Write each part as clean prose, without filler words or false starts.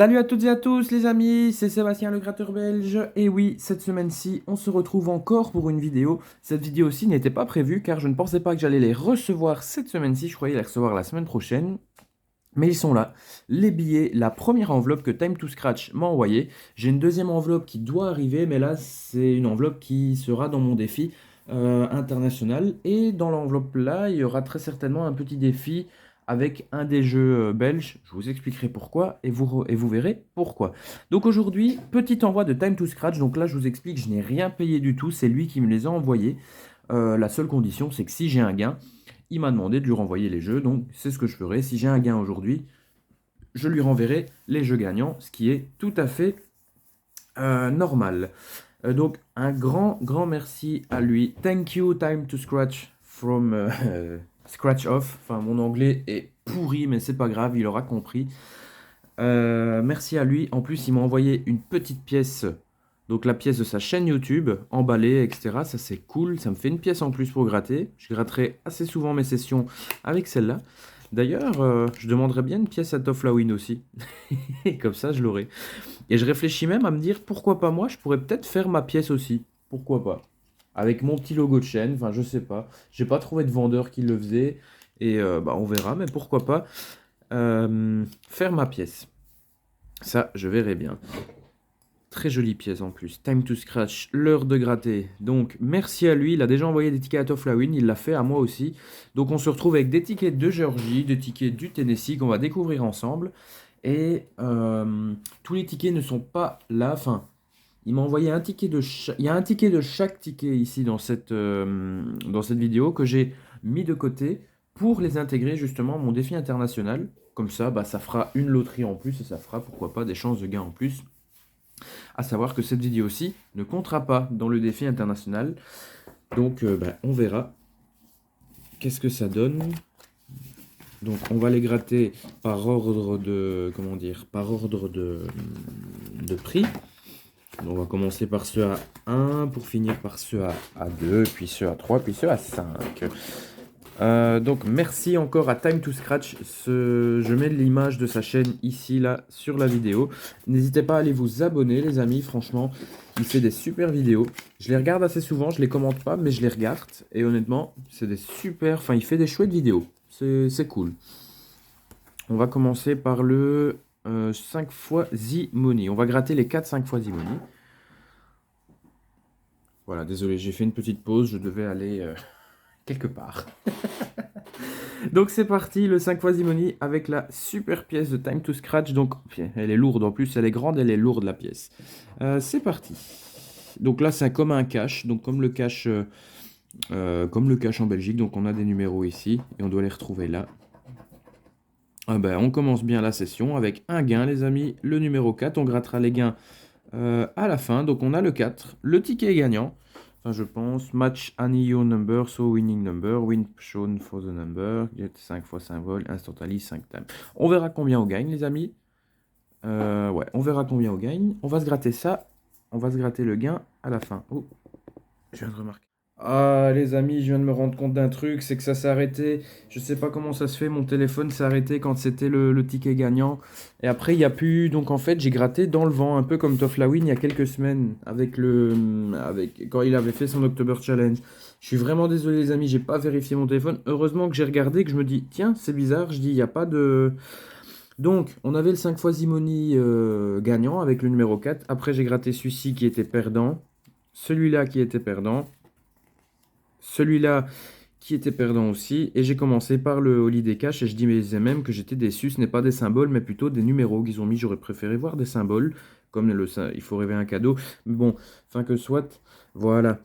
Salut à toutes et à tous les amis, c'est Sébastien le gratteur belge. Et oui, cette semaine-ci, on se retrouve encore pour une vidéo. Cette vidéo-ci n'était pas prévue car je ne pensais pas que j'allais les recevoir cette semaine-ci. Je croyais les recevoir la semaine prochaine. Mais ils sont là, les billets, la première enveloppe que Time to Scratch m'a envoyée. J'ai une deuxième enveloppe qui doit arriver, mais là, c'est une enveloppe qui sera dans mon défi international. Et dans l'enveloppe là, il y aura très certainement un petit défi avec un des jeux belges. Je vous expliquerai pourquoi et vous verrez pourquoi. Donc aujourd'hui, petit envoi de Time to Scratch. Donc là, je vous explique, je n'ai rien payé du tout. C'est lui qui me les a envoyés. La seule condition, c'est que si j'ai un gain, il m'a demandé de lui renvoyer les jeux, donc c'est ce que je ferai. Si j'ai un gain aujourd'hui, je lui renverrai les jeux gagnants, ce qui est tout à fait normal. Donc un grand merci à lui. Thank you, Time to Scratch from Scratch Off. Enfin, mon anglais est pourri, mais c'est pas grave, il aura compris. Merci à lui. En plus, il m'a envoyé une petite pièce. Donc la pièce de sa chaîne YouTube, emballée, etc. Ça c'est cool, ça me fait une pièce en plus pour gratter. Je gratterai assez souvent mes sessions avec celle-là. D'ailleurs, je demanderais bien une pièce à Toflawin aussi. Comme ça, je l'aurai. Et je réfléchis même à me dire, pourquoi pas moi, je pourrais peut-être faire ma pièce aussi. Pourquoi pas? Avec mon petit logo de chaîne, enfin je sais pas. J'ai pas trouvé de vendeur qui le faisait. Et bah, on verra, mais pourquoi pas faire ma pièce. Ça, je verrai bien. Très jolie pièce en plus. Time to Scratch, l'heure de gratter. Donc, merci à lui. Il a déjà envoyé des tickets à Toflawin. Il l'a fait à moi aussi. Donc, on se retrouve avec des tickets de Géorgie, des tickets du Tennessee qu'on va découvrir ensemble. Et tous les tickets ne sont pas là. Enfin, il m'a envoyé un ticket de chaque. Il y a un ticket de chaque ticket ici dans cette vidéo que j'ai mis de côté pour les intégrer justement à mon défi international. Comme ça, bah, ça fera une loterie en plus et ça fera pourquoi pas des chances de gain en plus. À savoir que cette vidéo-ci ne comptera pas dans le défi international. Donc, bah, on verra qu'est-ce que ça donne. Donc, on va les gratter par ordre de, comment dire, par ordre de prix. Donc, on va commencer par ceux à 1 pour finir par ceux à 2, puis ceux à 3, puis ceux à 5. Donc merci encore à Time to Scratch. Je mets l'image de sa chaîne ici, là, sur la vidéo. N'hésitez pas à aller vous abonner, les amis. Franchement, il fait des super vidéos. Je les regarde assez souvent, je les commente pas, mais je les regarde. Et honnêtement, c'est des super... Enfin, il fait des chouettes vidéos. C'est cool. On va commencer par le 5 fois Zimoni. On va gratter les 4-5 fois Zimoni. Voilà, désolé, j'ai fait une petite pause. Je devais aller quelque part. Donc c'est parti, le 5 fois Zimoni avec la super pièce de Time to Scratch. Donc elle est lourde en plus, elle est grande, elle est lourde la pièce. C'est parti. Donc là c'est comme un cache, donc comme le cache en Belgique. Donc on a des numéros ici et on doit les retrouver là. Ah ben, on commence bien la session avec un gain les amis, le numéro 4. On grattera les gains à la fin. Donc on a le 4, le ticket est gagnant. Enfin, je pense, match any your number, so winning number, win shown for the number, get 5 fois symbole, instantly 5 times. On verra combien on gagne, les amis. Ouais, on verra combien on gagne. On va se gratter ça. On va se gratter le gain à la fin. Oh, je viens de remarquer. Ah, les amis, je viens de me rendre compte d'un truc, c'est que ça s'est arrêté. Je sais pas comment ça se fait, mon téléphone s'est arrêté quand c'était le ticket gagnant. Et après, il n'y a plus. Donc en fait, j'ai gratté dans le vent, un peu comme Toflawin il y a quelques semaines, quand il avait fait son October Challenge. Je suis vraiment désolé, les amis, j'ai pas vérifié mon téléphone. Heureusement que j'ai regardé, que je me dis, tiens, c'est bizarre. Je dis, il n'y a pas de. Donc, on avait le 5 fois Zimoni gagnant avec le numéro 4. Après, j'ai gratté celui-ci qui était perdant. Celui-là qui était perdant. Celui-là qui était perdant aussi. Et j'ai commencé par le Holiday Cash et je disais même que j'étais déçu. Ce n'est pas des symboles, mais plutôt des numéros qu'ils ont mis. J'aurais préféré voir des symboles, comme il faut rêver un cadeau. Mais bon, fin que soit, voilà.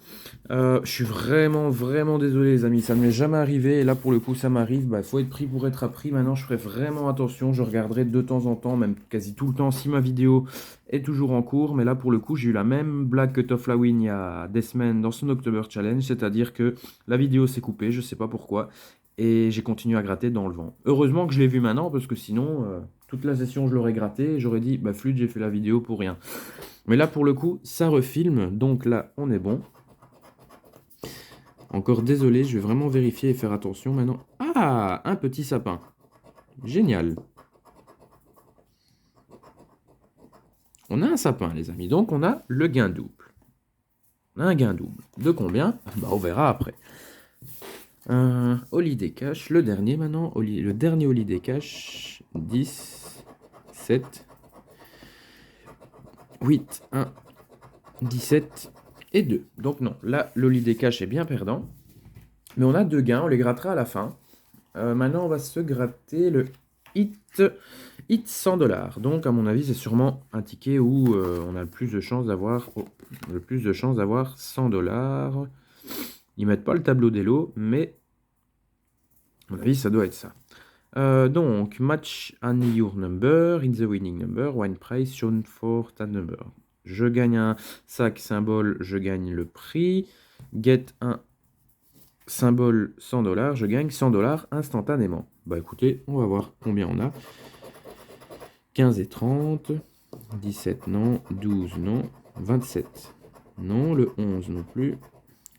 Je suis vraiment désolé, les amis. Ça ne m'est jamais arrivé. Et là, pour le coup, ça m'arrive. Il faut être pris pour être appris. Maintenant, je ferai vraiment attention. Je regarderai de temps en temps, même quasi tout le temps, si ma vidéo est toujours en cours. Mais là, pour le coup, j'ai eu la même blague que Toflawin il y a des semaines dans son October Challenge. C'est-à-dire que la vidéo s'est coupée. Je ne sais pas pourquoi. Et j'ai continué à gratter dans le vent. Heureusement que je l'ai vu maintenant, parce que sinon, toute la session, je l'aurais gratté. Et j'aurais dit, flûte, j'ai fait la vidéo pour rien. Mais là, pour le coup, ça refilme. Donc là, on est bon. Encore désolé, je vais vraiment vérifier et faire attention maintenant. Ah, un petit sapin. Génial. On a un sapin, les amis. Donc, on a le gain double. On a un gain double. De combien? Bah, on verra après. Holiday Cash, le dernier maintenant. Le dernier Holiday Cash. 10, 7, 8, 1, 17 et 2. Donc non, là, l'Holiday Cash est bien perdant. Mais on a deux gains, on les grattera à la fin. Maintenant, on va se gratter le hit 100 $. Donc, à mon avis, c'est sûrement un ticket où on a le plus de chances d'avoir 100 $. Ils mettent pas le tableau des lots, mais à mon avis, ça doit être ça. Donc, match an your number, in the winning number, one price shown for that number. Je gagne un sac symbole, je gagne le prix. Get un symbole 100 $, je gagne 100 $ instantanément. Bah écoutez, on va voir combien on a. 15 et 30, 17 non, 12 non, 27 non, le 11 non plus,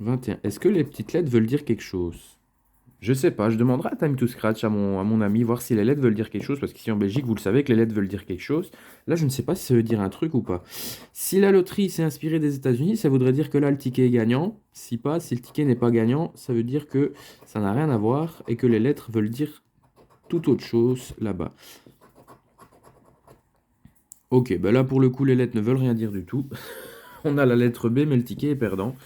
21. Est-ce que les petites lettres veulent dire quelque chose? Je sais pas, je demanderai à Time to Scratch, à mon ami, voir si les lettres veulent dire quelque chose, parce qu'ici en Belgique, vous le savez que les lettres veulent dire quelque chose. Là, je ne sais pas si ça veut dire un truc ou pas. Si la loterie s'est inspirée des États-Unis, ça voudrait dire que là, le ticket est gagnant. Si pas, si le ticket n'est pas gagnant, ça veut dire que ça n'a rien à voir et que les lettres veulent dire tout autre chose là-bas. Ok, bah là, pour le coup, les lettres ne veulent rien dire du tout. On a la lettre B, mais le ticket est perdant.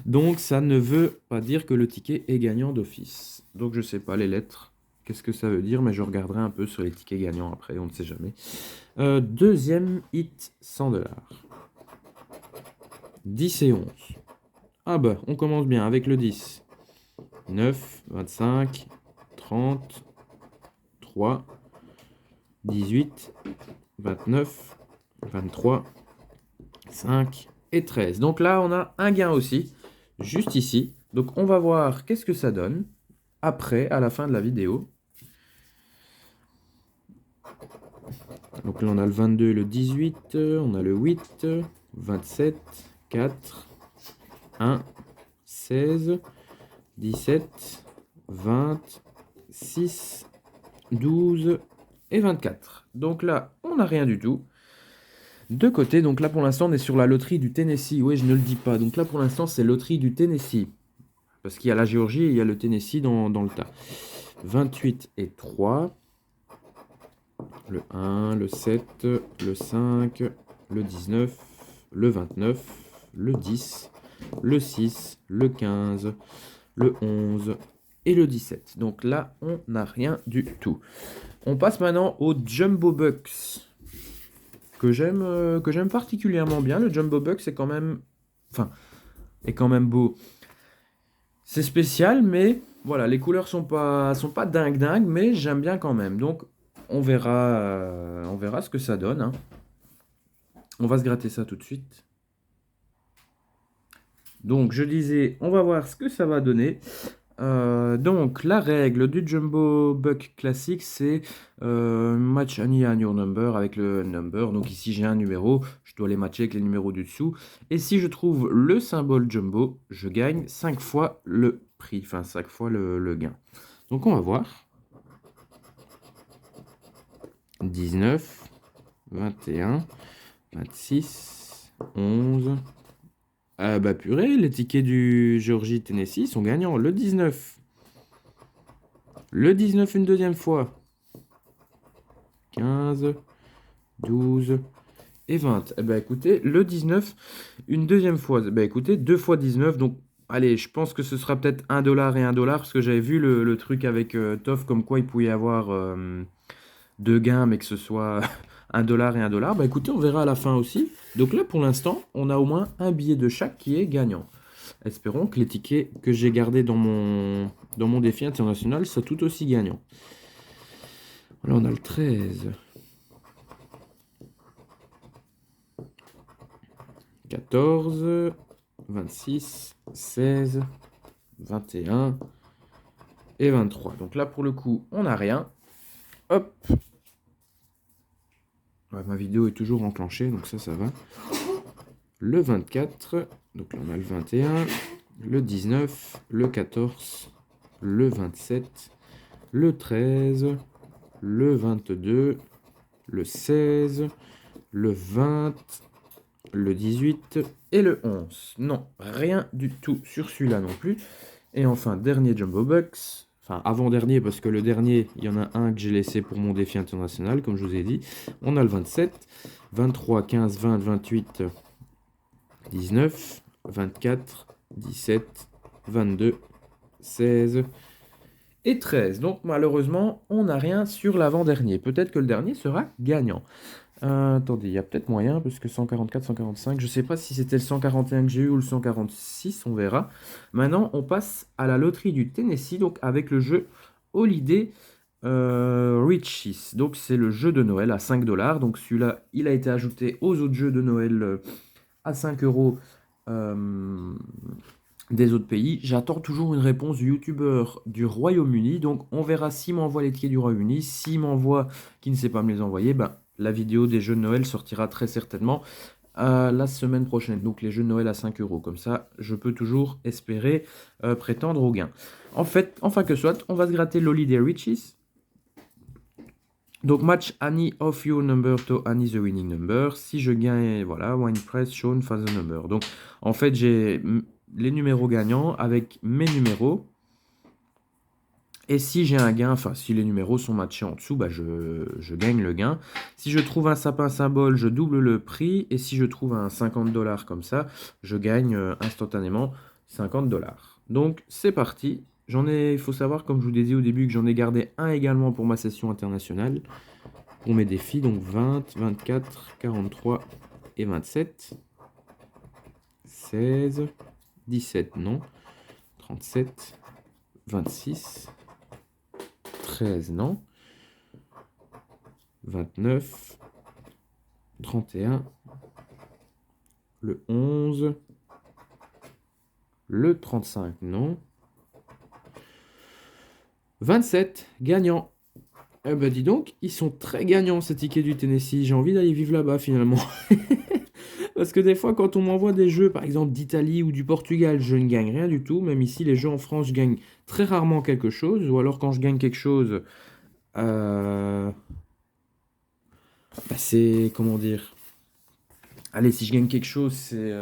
Donc, ça ne veut pas dire que le ticket est gagnant d'office. Donc, je sais pas, les lettres, qu'est-ce que ça veut dire, mais je regarderai un peu sur les tickets gagnants après, on ne sait jamais. Deuxième hit, 100 $. 10 et 11. Ah bah, on commence bien avec le 10. 9, 25, 30, 3, 18, 29, 23, 5 et 13. Donc là, on a un gain aussi, juste ici. Donc on va voir qu'est-ce que ça donne après, à la fin de la vidéo. Donc là, on a le 22 et le 18, on a le 8, 27, 4, 1, 16, 17, 20, 6, 12 et 24. Donc là, on n'a rien du tout. De côté, donc là pour l'instant on est sur la loterie du Tennessee. Oui, je ne le dis pas. Donc là pour l'instant c'est loterie du Tennessee. Parce qu'il y a la Géorgie et il y a le Tennessee dans le tas. 28 et 3. Le 1, le 7, le 5, le 19, le 29, le 10, le 6, le 15, le 11 et le 17. Donc là on n'a rien du tout. On passe maintenant au Jumbo Bucks. Que j'aime particulièrement bien. Le Jumbo Bucks est quand même beau. C'est spécial, mais voilà, les couleurs sont pas dingue, mais j'aime bien quand même. Donc on verra ce que ça donne, hein. On va se gratter ça tout de suite. Donc je disais, on va voir ce que ça va donner. Donc la règle du Jumbo Buck classique, c'est match any and your number avec le number. Donc ici j'ai un numéro, je dois les matcher avec les numéros du dessous. Et si je trouve le symbole Jumbo, je gagne 5 fois le prix, enfin 5 fois le gain. Donc on va voir. 19, 21, 26, 11. Ah bah purée, les tickets du Georgie Tennessee sont gagnants. Le 19. Le 19 une deuxième fois. 15, 12 et 20. Eh ben écoutez, le 19 une deuxième fois. Eh ben écoutez, 2 fois 19. Donc allez, je pense que ce sera peut-être 1 $ et 1 $. Parce que j'avais vu le truc avec Toff comme quoi il pouvait y avoir deux gains mais que ce soit 1 $ et 1 $. Bah écoutez, on verra à la fin aussi. Donc là pour l'instant, on a au moins un billet de chaque qui est gagnant. Espérons que les tickets que j'ai gardés dans mon défi international soient tout aussi gagnants. Là, on a le 13. 14. 26. 16. 21. Et 23. Donc là, pour le coup, on n'a rien. Hop. Ouais, ma vidéo est toujours enclenchée, donc ça va. Le 24. Donc là, on a le 21. Le 19. Le 14. Le 27. Le 13. Le 22. Le 16. le 20, le 18 et le 11. Non, rien du tout sur celui-là non plus. Et enfin, dernier Jumbo Box. Enfin, avant-dernier, parce que le dernier, il y en a un que j'ai laissé pour mon défi international, comme je vous ai dit. On a le 27, 23, 15, 20, 28, 19, 24, 17, 22, 16 et 13. Donc malheureusement, on n'a rien sur l'avant-dernier. Peut-être que le dernier sera gagnant. Attendez, il y a peut-être moyen, parce que 144, 145, je ne sais pas si c'était le 141 que j'ai eu ou le 146, on verra. Maintenant, on passe à la loterie du Tennessee, donc avec le jeu Holiday Riches. Donc c'est le jeu de Noël à 5 dollars. Donc celui-là, il a été ajouté aux autres jeux de Noël à 5 euros des autres pays. J'attends toujours une réponse du youtubeur du Royaume-Uni. Donc on verra s'il m'envoie les tickets du Royaume-Uni. S'il m'envoie qui ne sait pas me les envoyer, ben, la vidéo des jeux de Noël sortira très certainement la semaine prochaine. Donc les jeux de Noël à 5 euros. Comme ça, je peux toujours espérer prétendre au gain. En fait, enfin que soit, on va se gratter l'Holiday Riches. Donc match any of your number to any the winning number. Si je gagne, voilà, one press shown for the number. Donc en fait, j'ai les numéros gagnants avec mes numéros. Et si j'ai un gain, enfin si les numéros sont matchés en dessous, bah, je gagne le gain. Si je trouve un sapin symbole, je double le prix. Et si je trouve un 50 dollars comme ça, je gagne instantanément 50 dollars. Donc c'est parti. Il faut savoir, comme je vous l'ai dit au début, que j'en ai gardé un également pour ma session internationale. Pour mes défis, donc 20, 24, 43 et 27. 16, 17, non. 37, 26, 13, non. 29, 31, le 11, le 35, non. 27, gagnant. Eh ben dis donc, ils sont très gagnants ces tickets du Tennessee. J'ai envie d'aller vivre là-bas finalement. Parce que des fois, quand on m'envoie des jeux, par exemple d'Italie ou du Portugal, je ne gagne rien du tout. Même ici, les jeux en France, je gagne très rarement quelque chose. Ou alors quand je gagne quelque chose, bah, c'est, comment dire... Allez, si je gagne quelque chose, c'est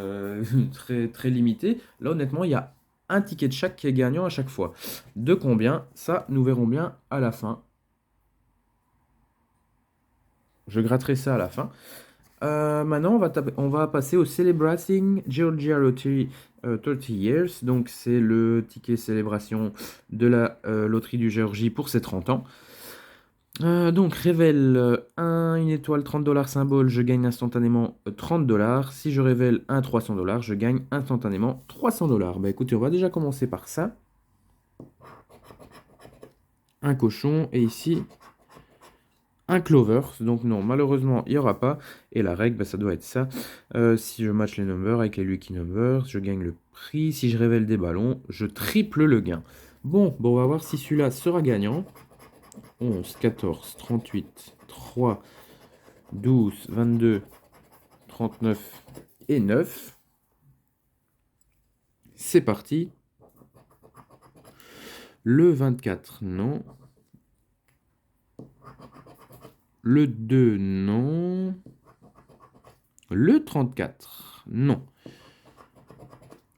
très, très limité. Là, honnêtement, il y a un ticket de chaque qui est gagnant à chaque fois. De combien? Ça, nous verrons bien à la fin. Je gratterai ça à la fin. Maintenant, on va passer au Celebrating Georgia Lottery 30 Years. Donc, c'est le ticket célébration de la loterie du Géorgie pour ses 30 ans. Donc, révèle une étoile 30 dollars symbole, je gagne instantanément 30 dollars. Si je révèle un 300 dollars, je gagne instantanément 300 dollars. Bah écoutez, on va déjà commencer par ça. Un cochon, et ici, un clover. Donc non, malheureusement, il n'y aura pas. Et la règle, bah, ça doit être ça. Si je match les numbers avec les lucky numbers, je gagne le prix. Si je révèle des ballons, je triple le gain. Bon, on va voir si celui-là sera gagnant. 11, 14, 38, 3, 12, 22, 39 et 9. C'est parti. Le 24, non. Le 2, non. Le 34, non.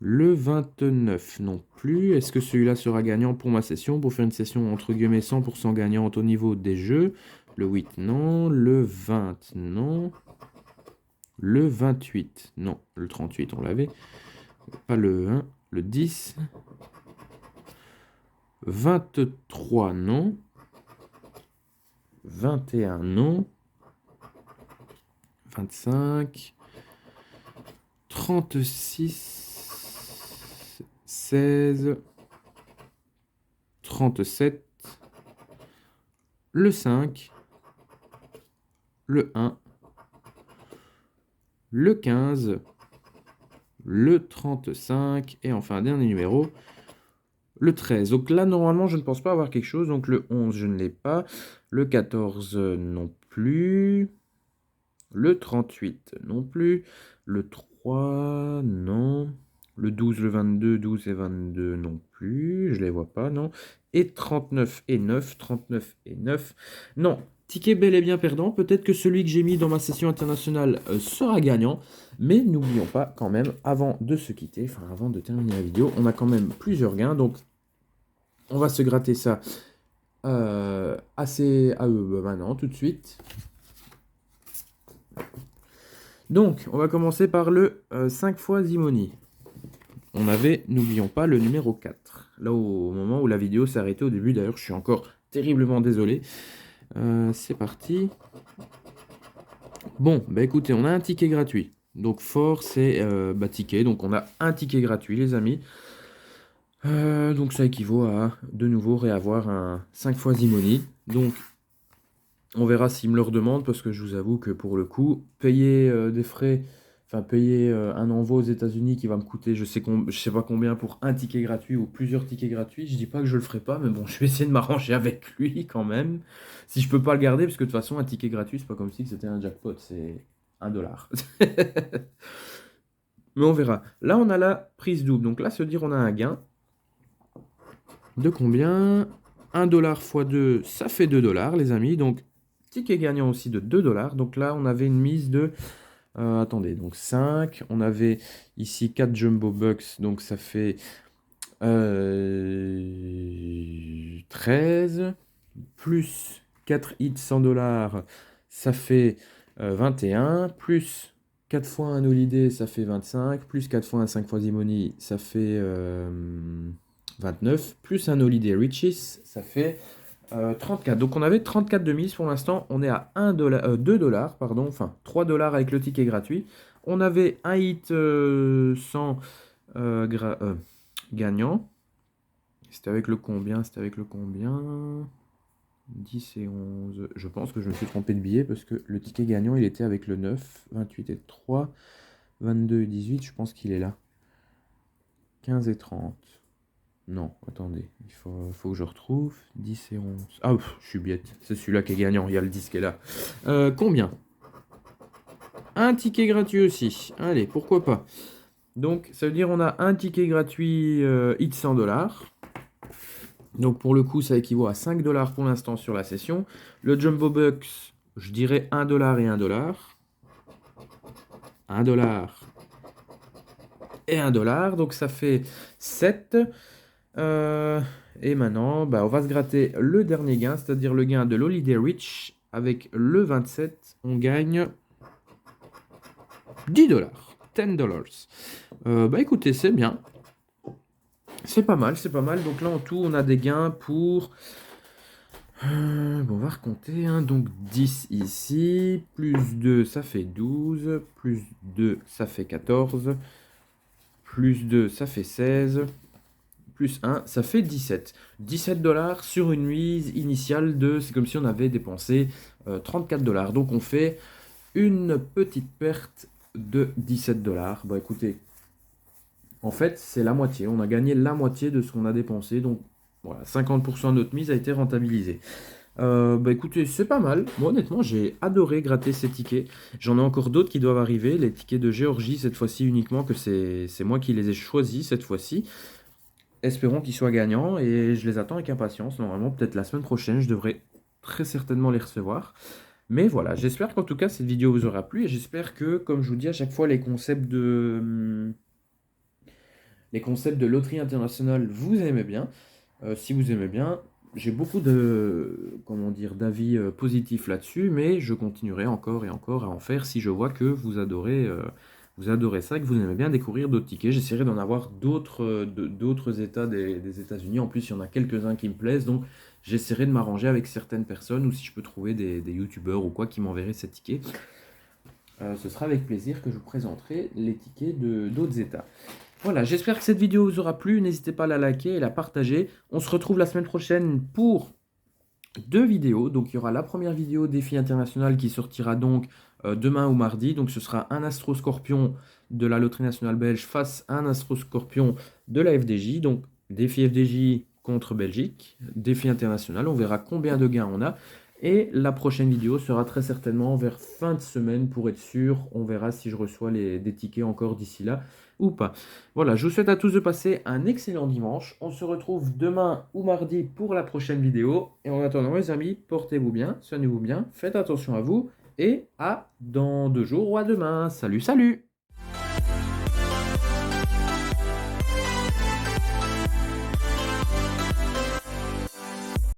Le 29 non plus. Est-ce que celui-là sera gagnant pour ma session? Pour faire une session entre guillemets 100% gagnante au niveau des jeux. Le 8 non. Le 20 non. Le 28 non. Le 38 on l'avait. Pas le 1. Le 10. 23 non. 21 non. 25. 36. 16, 37, le 5, le 1, le 15, le 35, et enfin, dernier numéro, le 13. Donc là, normalement, je ne pense pas avoir quelque chose. Donc le 11, je ne l'ai pas. Le 14, non plus. Le 38, non plus. Le 3, non. Le 12, le 22, 12 et 22 non plus. Je ne les vois pas, non. Et 39 et 9, 39 et 9. Non, Ticket bel et bien perdant. Peut-être que celui que j'ai mis dans ma session internationale sera gagnant. Mais n'oublions pas quand même, avant de se quitter, enfin avant de terminer la vidéo, on a quand même plusieurs gains. Donc on va se gratter ça maintenant, tout de suite. Donc on va commencer par le 5 fois Zimoni. On avait, n'oublions pas, le numéro 4. Là, au moment où la vidéo s'est arrêtée au début, d'ailleurs, je suis encore terriblement désolé. C'est parti. Bon, bah écoutez, on a un ticket gratuit. Donc, fort, c'est ticket. Donc, on a un ticket gratuit, les amis. Donc, ça équivaut à, de nouveau, réavoir un 5 fois Zimoni. Donc, on verra s'il me le redemande, parce que je vous avoue que pour le coup, payer des frais... Enfin, payer un envoi aux États-Unis qui va me coûter je sais pas combien pour un ticket gratuit ou plusieurs tickets gratuits. Je dis pas que je le ferai pas, mais bon, je vais essayer de m'arranger avec lui quand même. Si je peux pas le garder, parce que de toute façon, un ticket gratuit, c'est pas comme si c'était un jackpot, c'est 1 $. Mais on verra. Là, on a la prise double. Donc là, se dire on a un gain. De combien? 1 $ x 2, ça fait 2 $, les amis. Donc, ticket gagnant aussi de 2 $. Donc là, on avait une mise de... attendez, donc 5. On avait ici 4 Jumbo Bucks, donc ça fait 13. Plus 4 hits 100 $, ça fait 21. Plus 4 fois un Holiday, ça fait 25. Plus 4 fois un 5 fois Zimoni, ça fait 29. Plus un Holiday Riches, ça fait 34. Donc on avait 34 de mise pour l'instant. On est à 2 $, pardon, enfin 3 $ avec le ticket gratuit. On avait un hit 100 gagnant. C'était avec le combien? 10 et 11. Je pense que je me suis trompé de billet parce que le ticket gagnant il était avec le 9, 28 et 3, 22 et 18. Je pense qu'il est là. 15 et 30. Non, attendez, il faut que je retrouve. 10 et 11. Ah, je suis bête. C'est celui-là qui est gagnant. Il y a le 10 qui est là. Combien? Un ticket gratuit aussi. Allez, pourquoi pas. Donc, ça veut dire on a un ticket gratuit hit 100 $. Donc, pour le coup, ça équivaut à 5 $ pour l'instant sur la session. Le Jumbo Bucks, je dirais 1 $ et 1 $. 1 $ et 1 $. Donc, ça fait 7. Et maintenant, on va se gratter le dernier gain, c'est-à-dire le gain de l'Holiday Rich. Avec le 27, on gagne 10 $. 10 $. Écoutez, c'est bien. C'est pas mal, c'est pas mal. Donc là, en tout, on a des gains pour... on va recompter. Hein. Donc 10 ici, plus 2, ça fait 12. Plus 2, ça fait 14. Plus 2, ça fait 16. Plus 1, ça fait 17. 17 $ sur une mise initiale de... C'est comme si on avait dépensé 34 $. Donc on fait une petite perte de 17 $. Écoutez, en fait, c'est la moitié. On a gagné la moitié de ce qu'on a dépensé. Donc voilà, 50% de notre mise a été rentabilisée. Écoutez, c'est pas mal. Moi, honnêtement, j'ai adoré gratter ces tickets. J'en ai encore d'autres qui doivent arriver. Les tickets de Géorgie, cette fois-ci uniquement, que c'est moi qui les ai choisis cette fois-ci. Espérons qu'ils soient gagnants et je les attends avec impatience. Normalement, peut-être la semaine prochaine, je devrais très certainement les recevoir. Mais voilà, j'espère qu'en tout cas, cette vidéo vous aura plu et j'espère que, comme je vous dis à chaque fois, les concepts de loterie internationale, vous aimez bien. Si vous aimez bien, j'ai beaucoup d'avis positifs là-dessus, mais je continuerai encore et encore à en faire si je vois que vous adorez ça, que vous aimez bien découvrir d'autres tickets. J'essaierai d'en avoir d'autres États des États-Unis. En plus, il y en a quelques-uns qui me plaisent, donc j'essaierai de m'arranger avec certaines personnes ou si je peux trouver des youtubeurs ou quoi qui m'enverraient ces tickets. Ce sera avec plaisir que je vous présenterai les tickets d'autres États. Voilà, j'espère que cette vidéo vous aura plu. N'hésitez pas à la liker et la partager. On se retrouve la semaine prochaine pour 2 vidéos. Donc, il y aura la première vidéo défi international qui sortira donc demain ou mardi. Donc, ce sera un Astro Scorpion de la Loterie Nationale Belge face à un Astro Scorpion de la FDJ. Donc, défi FDJ contre Belgique. Défi international. On verra combien de gains on a. Et la prochaine vidéo sera très certainement vers fin de semaine pour être sûr. On verra si je reçois des tickets encore d'ici là ou pas. Voilà, je vous souhaite à tous de passer un excellent dimanche. On se retrouve demain ou mardi pour la prochaine vidéo. Et en attendant, les amis, portez-vous bien, soignez-vous bien, faites attention à vous et à dans 2 jours ou à demain. Salut, salut!